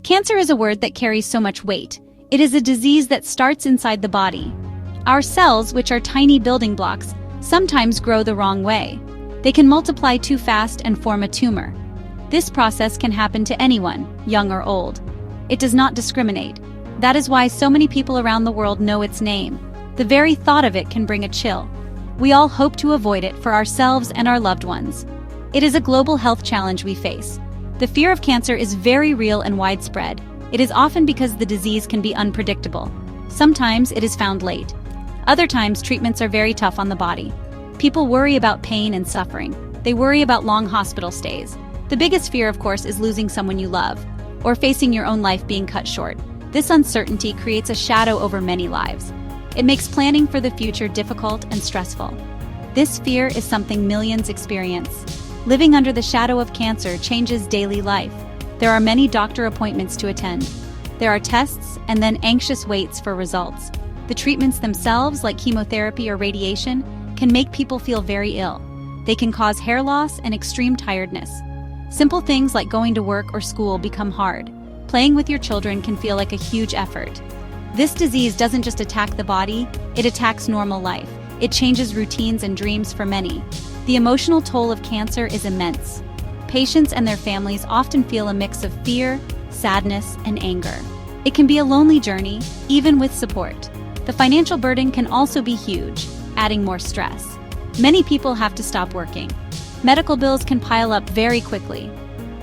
Cancer is a word that carries so much weight. It is a disease that starts inside the body. Our cells, which are tiny building blocks, sometimes grow the wrong way. They can multiply too fast and form a tumor. This process can happen to anyone, young or old. It does not discriminate. That is why so many people around the world know its name. The very thought of it can bring a chill. We all hope to avoid it for ourselves and our loved ones. It is a global health challenge we face. The fear of cancer is very real and widespread. It is often because the disease can be unpredictable. Sometimes it is found late. Other times treatments are very tough on the body. People worry about pain and suffering. They worry about long hospital stays. The biggest fear, of course, is losing someone you love, or facing your own life being cut short. This uncertainty creates a shadow over many lives. It makes planning for the future difficult and stressful. This fear is something millions experience. Living under the shadow of cancer changes daily life. There are many doctor appointments to attend. There are tests and then anxious waits for results. The treatments themselves, like chemotherapy or radiation, can make people feel very ill. They can cause hair loss and extreme tiredness. Simple things like going to work or school become hard. Playing with your children can feel like a huge effort. This disease doesn't just attack the body, it attacks normal life. It changes routines and dreams for many. The emotional toll of cancer is immense. Patients and their families often feel a mix of fear, sadness, and anger. It can be a lonely journey, even with support. The financial burden can also be huge, adding more stress. Many people have to stop working. Medical bills can pile up very quickly.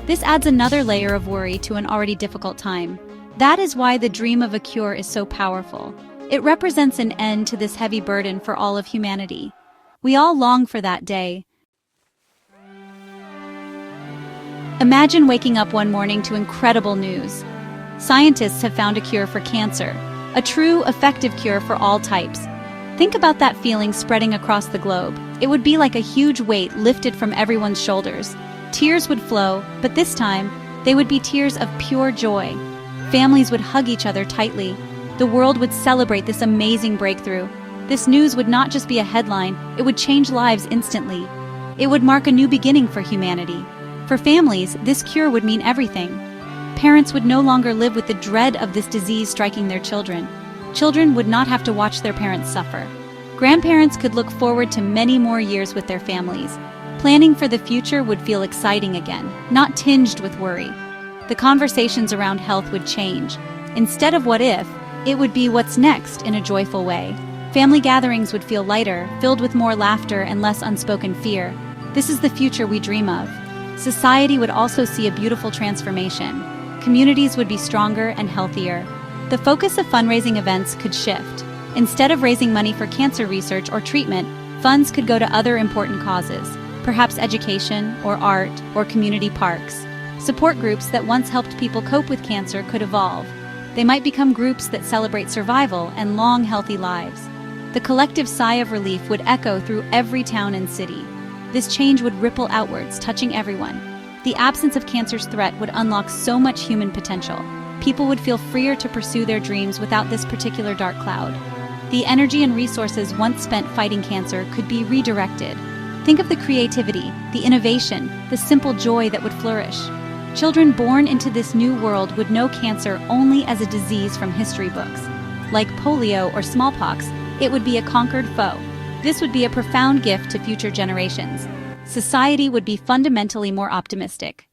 This adds another layer of worry to an already difficult time. That is why the dream of a cure is so powerful. It represents an end to this heavy burden for all of humanity. We all long for that day. Imagine waking up one morning to incredible news. Scientists have found a cure for cancer, a true, effective cure for all types. Think about that feeling spreading across the globe. It would be like a huge weight lifted from everyone's shoulders. Tears would flow, but this time, they would be tears of pure joy. Families would hug each other tightly. The world would celebrate this amazing breakthrough. This news would not just be a headline, it would change lives instantly. It would mark a new beginning for humanity. For families, this cure would mean everything. Parents would no longer live with the dread of this disease striking their children. Children would not have to watch their parents suffer. Grandparents could look forward to many more years with their families. Planning for the future would feel exciting again, not tinged with worry. The conversations around health would change. Instead of what if, it would be what's next in a joyful way. Family gatherings would feel lighter, filled with more laughter and less unspoken fear. This is the future we dream of. Society would also see a beautiful transformation. Communities would be stronger and healthier. The focus of fundraising events could shift. Instead of raising money for cancer research or treatment, funds could go to other important causes, perhaps education or art or community parks. Support groups that once helped people cope with cancer could evolve. They might become groups that celebrate survival and long, healthy lives. The collective sigh of relief would echo through every town and city. This change would ripple outwards, touching everyone. The absence of cancer's threat would unlock so much human potential. People would feel freer to pursue their dreams without this particular dark cloud. The energy and resources once spent fighting cancer could be redirected. Think of the creativity, the innovation, the simple joy that would flourish. Children born into this new world would know cancer only as a disease from history books. Like polio or smallpox, it would be a conquered foe. This would be a profound gift to future generations. Society would be fundamentally more optimistic.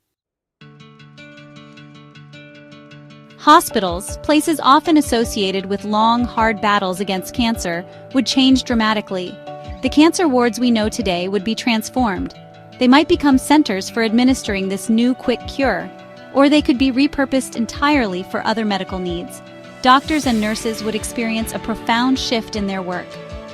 Hospitals, places often associated with long, hard battles against cancer, would change dramatically. The cancer wards we know today would be transformed. They might become centers for administering this new quick cure, or they could be repurposed entirely for other medical needs. Doctors and nurses would experience a profound shift in their work.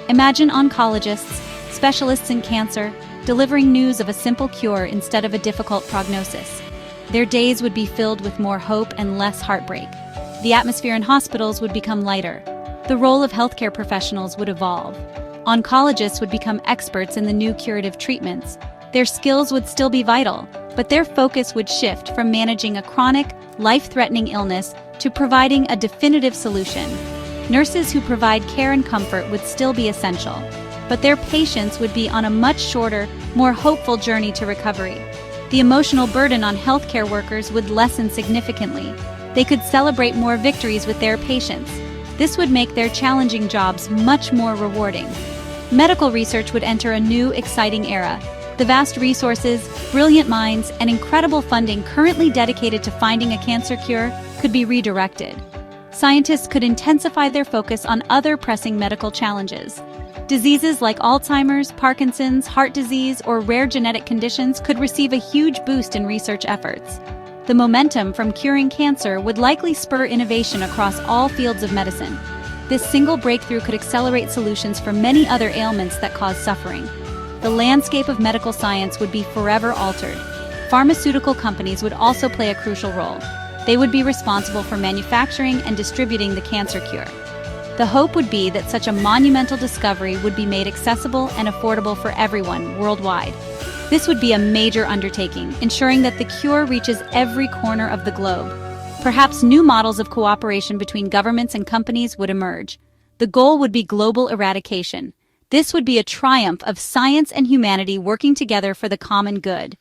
Imagine oncologists, specialists in cancer, delivering news of a simple cure instead of a difficult prognosis. Their days would be filled with more hope and less heartbreak. The atmosphere in hospitals would become lighter. The role of healthcare professionals would evolve. Oncologists would become experts in the new curative treatments. Their skills would still be vital, but their focus would shift from managing a chronic, life-threatening illness to providing a definitive solution. Nurses who provide care and comfort would still be essential, but their patients would be on a much shorter, more hopeful journey to recovery. The emotional burden on healthcare workers would lessen significantly. They could celebrate more victories with their patients. This would make their challenging jobs much more rewarding. Medical research would enter a new, exciting era. The vast resources, brilliant minds, and incredible funding currently dedicated to finding a cancer cure could be redirected. Scientists could intensify their focus on other pressing medical challenges. Diseases like Alzheimer's, Parkinson's, heart disease, or rare genetic conditions could receive a huge boost in research efforts. The momentum from curing cancer would likely spur innovation across all fields of medicine. This single breakthrough could accelerate solutions for many other ailments that cause suffering. The landscape of medical science would be forever altered. Pharmaceutical companies would also play a crucial role. They would be responsible for manufacturing and distributing the cancer cure. The hope would be that such a monumental discovery would be made accessible and affordable for everyone worldwide. This would be a major undertaking, ensuring that the cure reaches every corner of the globe. Perhaps new models of cooperation between governments and companies would emerge. The goal would be global eradication. This would be a triumph of science and humanity working together for the common good.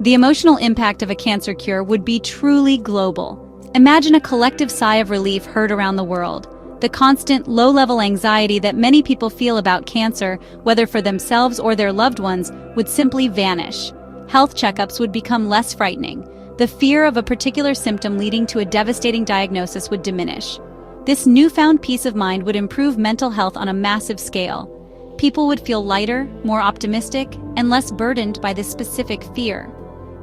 The emotional impact of a cancer cure would be truly global. Imagine a collective sigh of relief heard around the world. The constant, low-level anxiety that many people feel about cancer, whether for themselves or their loved ones, would simply vanish. Health checkups would become less frightening. The fear of a particular symptom leading to a devastating diagnosis would diminish. This newfound peace of mind would improve mental health on a massive scale. People would feel lighter, more optimistic, and less burdened by this specific fear.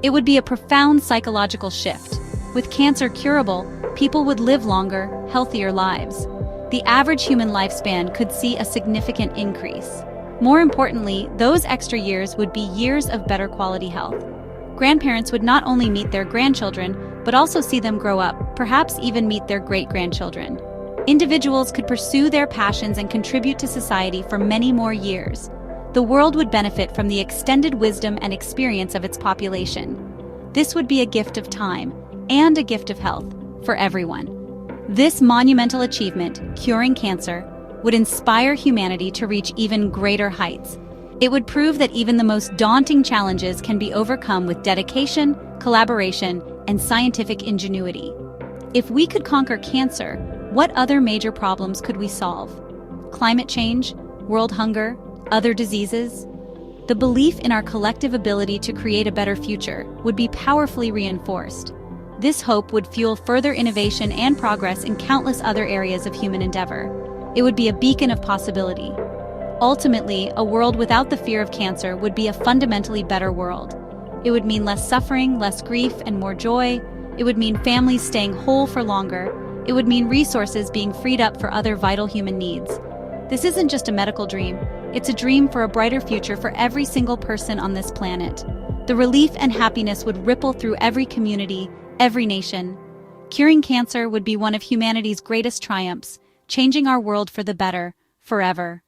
It would be a profound psychological shift. With cancer curable, people would live longer, healthier lives. The average human lifespan could see a significant increase. More importantly, those extra years would be years of better quality health. Grandparents would not only meet their grandchildren, but also see them grow up, perhaps even meet their great-grandchildren. Individuals could pursue their passions and contribute to society for many more years. The world would benefit from the extended wisdom and experience of its population. This would be a gift of time and a gift of health for everyone. This monumental achievement, curing cancer, would inspire humanity to reach even greater heights. It would prove that even the most daunting challenges can be overcome with dedication, collaboration, and scientific ingenuity. If we could conquer cancer, what other major problems could we solve? Climate change, world hunger, other diseases? The belief in our collective ability to create a better future would be powerfully reinforced. This hope would fuel further innovation and progress in countless other areas of human endeavor. It would be a beacon of possibility. Ultimately, a world without the fear of cancer would be a fundamentally better world. It would mean less suffering, less grief, and more joy. It would mean families staying whole for longer. It would mean resources being freed up for other vital human needs. This isn't just a medical dream. It's a dream for a brighter future for every single person on this planet. The relief and happiness would ripple through every community, every nation. Curing cancer would be one of humanity's greatest triumphs, changing our world for the better, forever.